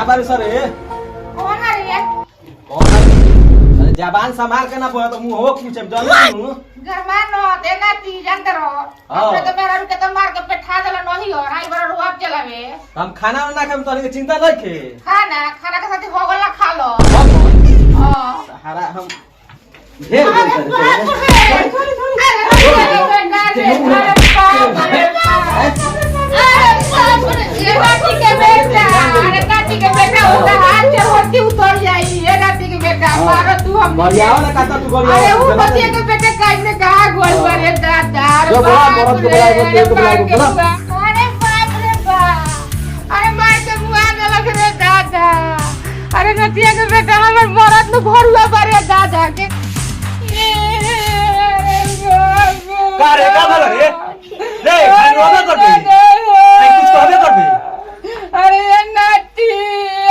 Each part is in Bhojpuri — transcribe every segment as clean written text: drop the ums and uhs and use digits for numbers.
बारे सर कौन है रे? अरे जबान संभाल के ना बोला तो मुंह हो पूछे जाने तू गरमान न देना ती जानते रहो। अपने तो मेरा रुके तो मार के पेठा देला नहीं हो राई बड़ा रुआब चलावे। हम खाना ना खाम तो के चिंता नहीं खे खाना के साथ हो गला खा लो। हां सहारा हम ढेर उतर जाई ये राती के बेटा मारो तू हम बरियाओ ना काता तू बरियाओ अरे वो बतिया के बेटे काट में कहां गोल करे दादा जो बोला मरद को बोला अरे बाप रे बाप अरे मार के मुआ देलक रे दादा अरे नतिया के बेटा हमर मरद न भरुआ बारे दादा के का रे का भला रे रे भाई रोना कर दे आई कुछ कहबे कर दे अरे नाती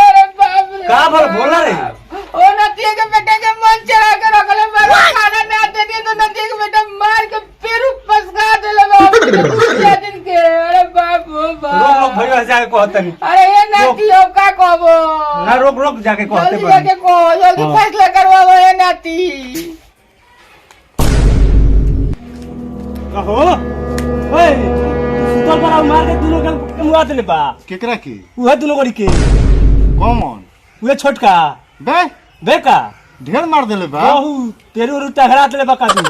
अरे बाप रे का भला बोला रे ओ नतिया के बेटे के मन चढ़ा के रखले मारो खाना ना दे दे तो नतिया के बेटा मार के पेरू पसका देले बाप पूरा दिन के अरे बाप रे बाप रोक भैया जाके कहतनी अरे ये नाती हो का कहबो ना रोक जाके कहते जल्दी जाके कहो जल्दी फैसला करवाओ ये नाती कहो ओए सुतल पर मार के दोनों के मुआ देले बा केकरा की उहे दोनों गड़ी के कौन उहे छोटका बे का ढेर मार देले बा बहु तेरे और टघरा देले बा का तू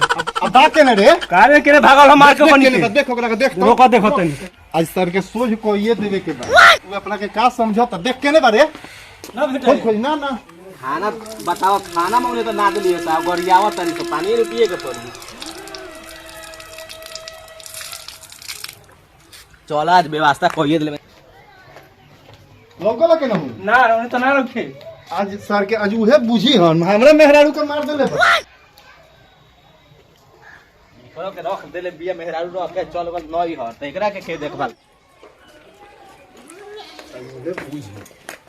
अब बात के रे कारे के भागल हम मार के बनी के देख ओकरा के देख रोको देखो तनी आज सर के सोझ को ये देवे के बा तू अपना के का समझो त देख के ने बारे ना बेटा खोज ना ना खाना बताओ खाना मांगले तो ना दिलिए साहब गरियावा तनी तो पानी पिए के पड़ी चल आज व्यवस्था कइए देले लोगला के नहीं ना रोने तो ना रखे आज सर के आज उहे बुझी हन हमरा मेहरारू के मार देले बा करो के रख देले बिया मेहरारू रख के चल गल नई ह त एकरा के खे देखभाल उहे बुझी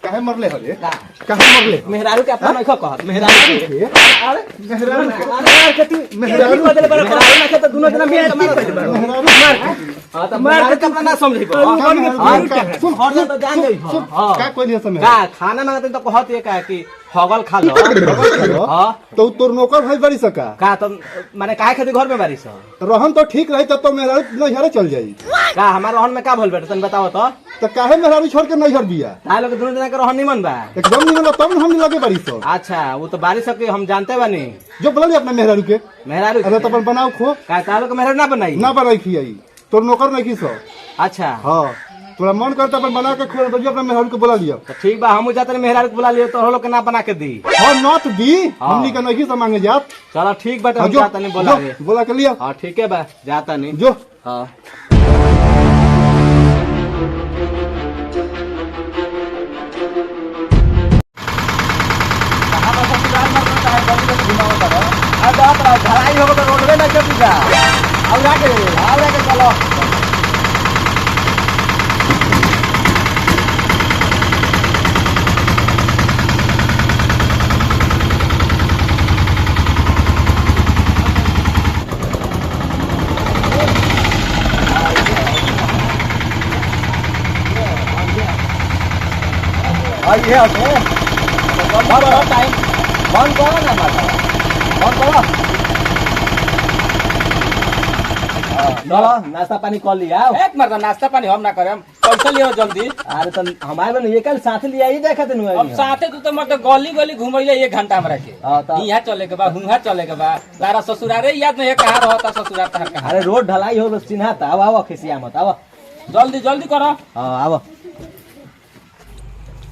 काहे मरले हरे का काहे मरले मेहरारू के अपना नहीं कहत मेहरारू के अरे मेहरारू के अरे के तू मेहरारू बदले पर मेहरारू ना के तो दोनों जना मिल के मार मेहरारू मार हां त मार के अपना ना समझी को सुन हर जा तो जान जाई हां का कोई नहीं समय का खाना मांगते तो कहत है का कि हगल खा लो हां तो तोर नौकर भाई बड़ी सका का तो माने काहे खातिर घर में बारिश रहन तो ठीक रही तो मेहरारू नैहरे चल जाई का हमार रहन में का भइल बेटा तनी बताओ तो काहे मेहरारू छोड़ के नैहर बिया ताए लोग दोनों जना के रहन निमन बा एकदम नहीं मिला तब हम लगे बड़ी सो अच्छा वो तो बारिश के हम जानते बानी जो बोला अपना मेहरारू के मेहरारू अरे तो अपन बनाओ खो का ताए लोग मेहरारू ना बनाई ना बनाई खियाई तोर नौकर नहीं खीसो अच्छा हाँ तोरा मन करता अपन बना के खो तो अपना मेहरारू के बोला लिया तो ठीक बा हम जाते मेहरारू के बुला लियो तो हम लोग के ना बना के दी हाँ नॉट दी हमनी का नहीं खीसा मांगे जात चलो ठीक बाटे हम जो जाता नहीं बोला रे बोला के लिया हां ठीक है बा जाता नहीं जो हां धराई होगा तो रोडवे ना के पूजा आओ जाके चलो आइए आके टाइम बंद करो ना माता बंद करो चलो नाश्ता पानी कर लिया एक मर्द नाश्ता पानी हम ना करम पैसा लियो जल्दी अरे तो हमारे बन ये कल साथ लिया ही देखा तेनु अब साथे तू तो मर्द गली गली घुमैले 1 घंटा हमरा के हां तो यहाँ चले के बा हुआ चले के बा तारा ससुरारे याद नहीं है कहां रहता ससुरार तहर कहां अरे रोड ढलाई हो बस चिन्हा था आओ खिसिया मत आओ जल्दी जल्दी करो हां आओ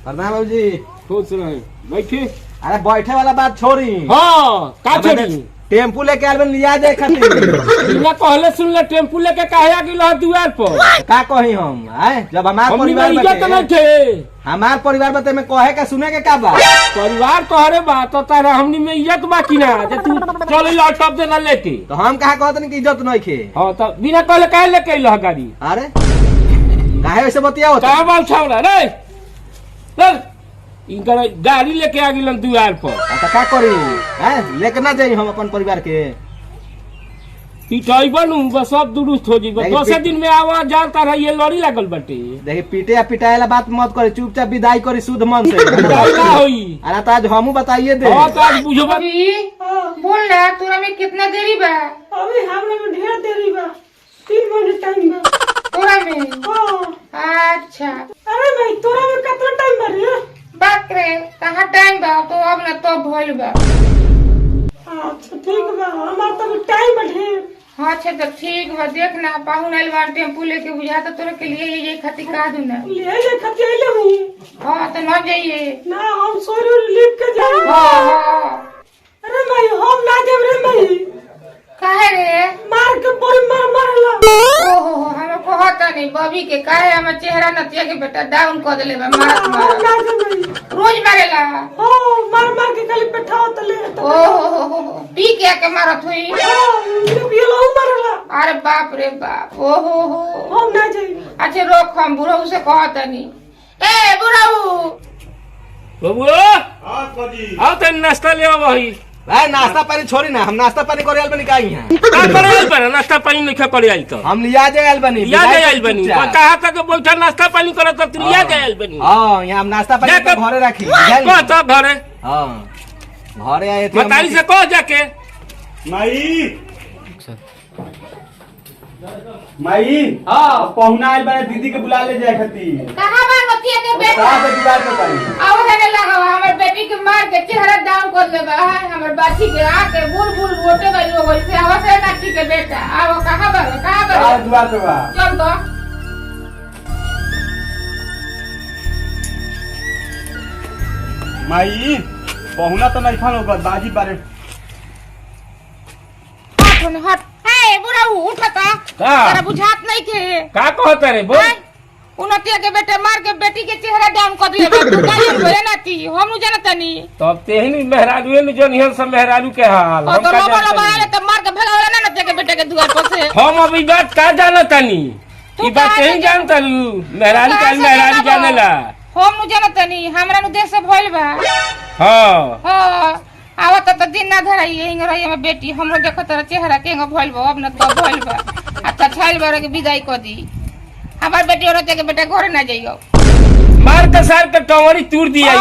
प्रणाम बाबूजी खुश रहे बैठी अरे बैठे वाला बात छोड़ी हां का छोड़ी टेम्पू लेके आल लिया जाए खातिर बिना कहले सुन ले टेम्पू लेके काहे आ गेल दुआर पर का कही हम आए जब हमार परिवार में इज्जत नहीं थे हमार परिवार बते में कहे का सुने के का बा परिवार तोहरे बा तो तारा हमनी में इज्जत बा कि ना जे तू चल लैपटॉप दे ना लेके तो हम कहा कहत नहीं कि इज्जत नहीं खे हां तो बिना कहले काहे लेके अइलह गाड़ी अरे काहे वैसे बतियाओ का बाल छौड़ा रे चल इनकर गाड़ी लेके आ गेलन दुआर पर तो का करी हैं लेके ना जाई हम अपन परिवार के पिटाई बनू बस सब दुरुस्त हो जीबो। देखिए, दोसर दिन में आवा जानता रही ये लड़ी लागल बाटे। देखिए पीटे या पिटाएला बात मत करे, चुपचाप विदाई करी शुद्ध मन से। पिटाई ना होई। अरे तो आज हमू बताइए दे। हां तो आज बुझबा। अभी बोल ना तोरा में कितना देरी बा? अभी हमरा में ढेर देरी बा, 3 मिनट टाइम बा तोरा में? हाँ। अच्छा अरे भाई तोरा में कितना टाइम बा रे? बात रे कहाँ टाइम बा? तो अब ना तो भइल बा। अच्छा ठीक बा, हमार तो टाइम बा ढेर। हाँ अच्छा तो ठीक बा। देख ना पाहुन आइल बा, टेम्पू लेके बुझा तो तोरा के लिए ये खातिर का दूं ना। ले खते आइले हुई हाँ तो ना जाइए ना, हम सोरे लिख के जाई। हाँ हाँ। अरे भाई हम ना देब रे भाई, काहे रे? मार के बड़ी मारला। ओहो हमें कहता नहीं बबी के काहे हमार चेहरा नतिया के बेटा डाउन कर देले बा। मारत हम मारत ना देब भाई। रोज मारेला। हाँ मार के खाली बैठाओ तो ले तो। ओहो पी के आके मारत हुई। ये लो मारला। अरे बाप रे बाप। ओहो हम ना जाई। अच्छा रोक, हम बुढ़ऊ से कहता नहीं। ए बुढ़ऊ बबुआ हां कजी आओ तो नाश्ता ले आओ भाई। भाई नाश्ता पानी छोड़ी ना, हम नाश्ता पानी करे आइल बनी का यहाँ। का करे आइल बना? नाश्ता पानी नहीं खा करे आइल तो हम लिया जाए आइल बनी। लिया जाए आइल बनी। कहाँ तक बैठा नाश्ता पानी करत तो लिया जाए आइल बनी। हां यहाँ हम नाश्ता पानी जाके- तो घरे रखी। कह तो घरे हां घरे आए थे। मतारी से कह जाके। माई माई हां पहुना आइल बने, दीदी के बुला ले जाए खातिर। कहाँ बा नतिया के बेटा? कहां पे दीवार पे पाई? आओ हेने लगा हमर बेटी के मार के चेहरा डाउन कर ले बा। हमर बाची के आके बुल बुल गोटे गई हो गई से। आवत है नाची के बेटा। आओ कहाँ बा? कहाँ बा? कहां दीवार पे बा? चल तो माई पहुना तो नहीं खानो बस बाजी बारे। हट हट। ए बुढ़ऊ उठता तेरा बुझात नहीं के? का कहता रे बोल। उनतिया के बेटे मार के बेटी के चेहरा डाउन कर दिए। तू काहे होए नाती? हम नु जानत नहीं। तब तेहनी मेहरारू ने जो निहर सब मेहरारू के हाल और हम तो का लोबो जानत आले नहीं। त मार के भगावला ना नतिया के बेटे के दुआर पर से। हम अभी बात का जानत नहीं। तू ई बात कहाँ से नहीं जानता लू। मेहरारू कहाँ का से मेहरारू जानबो? जानेला। हम नु जानत नहीं। हमरा नु देश से भइल बा। हां हां आवत त दिन ना धराई हिंग रही हमर बेटी। हमरो देखत रह चेहरा केंग भइल बा। अब न तो भइल बा। अच्छा छाइल बारे के विदाई कर दी। हमर बेटी और के बेटा घर ना जाइयो। मार के सार के टंगड़ी तोड़ दिया ई।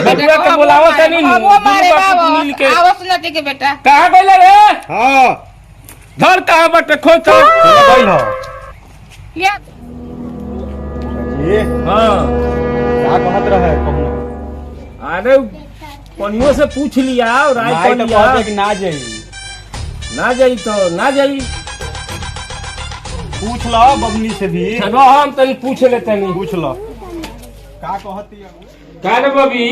बबुआ के बुलावत नहीं नु। वो मारे बाबा मिल के आवत नती के बेटा। कहां गइल रे? हां धर कहां बटे खोज। चलो गइल हो। लिया ये हां का कहत रहे पहुना? अरे पनियों से पूछ लिया और राय माई कर तो लिया। कहते कि ना जाई। ना जाई तो ना जाई। पूछ लो बबनी से भी। चलो हम तनी पूछ लेते नहीं। पूछ लो का कहती है। का रे बबी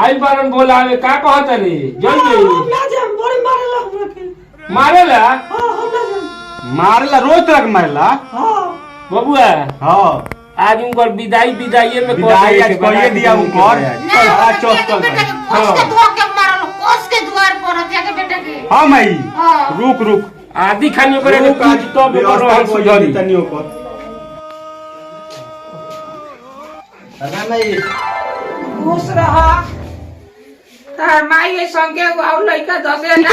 आइल बारन बोलावे का कहत रे? जल हम गई ना जाब, बड़ी मारला हमरा के। मारेला। हाँ हम ना जाब। मारला रोज तक मारला। हाँ बबुआ हां आज उनकर विदाई विदाई में विदाई आज कहिए दिया उनकर। आज चौथ बेटा कल। के कोस के धो के मारल। कोस के द्वार पर नतिया के बेटा के। हां माई हाँ। रुक आदि खानी करे ने आज पूछ तो बरो हम सुधरी। तनियो पर ना नहीं खुश रहा। तार माई के संगे और लइका दसे ना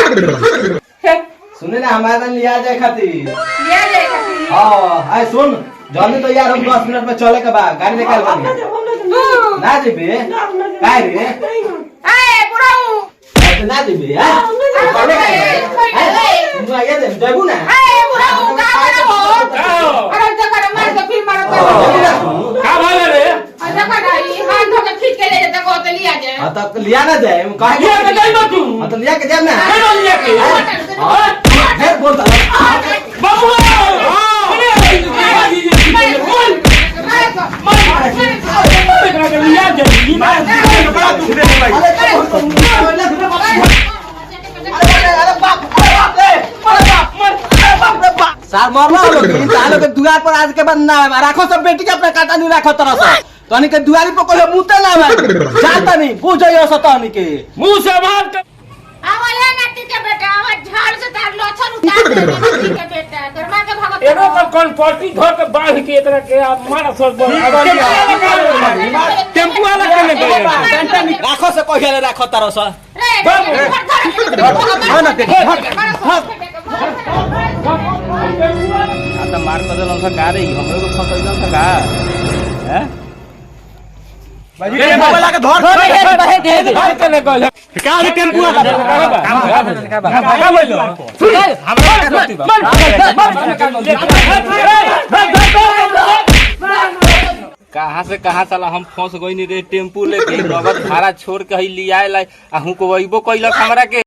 सुने ना हमारा लिया जाए खातिर। ले ले खातिर। हाँ आए सुन जल्दी तो यार हम 10 मिनट में चले के बाद गाड़ी निकाल हम ना बनी। जाब, हम ना जाब। ना जेबे हम ना जाब। काहे रे? नहीं हम। ए बुढ़ऊ ऐसे ना जेबे हां हम ना जाब। चले के तू आगे दे जबू ना। ए बुढ़ऊ का हो? अरे जकर मार के फिर मार जबू ना कर। तू। का भले रे? जकर नहीं हाथ धो के खींच के ले जाता को तो लिया जाए। हां तो लिया ना जाए हम काहे लिया के जाई तू। हां तो लिया के जाए ना। कहाँ लिया के? हां फिर बोलता बबुआ अरे बोल एकरा के लिया जाई। बड़ा दुख दे भाई। अरे बाप सार मरला हो लोग तालो के दुआर पर आज के बाद ना राखो सब बेटी के अपना काटा नहीं राखो तरह से तनी के दुआरी पर कोई मुते ना मार जानता नहीं पूछो सतनी के मुंह से मार के आवाले नाती के बेटा आवाज झाड़ से तार लोछन उतार दे नाती के बेटा गरमा के भगत। एनो पर कौन पट्टी धर के बांध के एकरा के आप मारा सर टेम्पू वाला के नहीं राखो से कहिया राखो तरह से रे ना आता मार कर देलन का रे हमरे को फसैलन का हैं ये मोबाइल आके धर चले गल का रे टेम्पू कहाँ से कहाँ साला हम फंस गई रे टेम्पू लेके नगद भाड़ा छोड़ के ही लिया लाई आ हूं को वहीबो कइलक हमरा के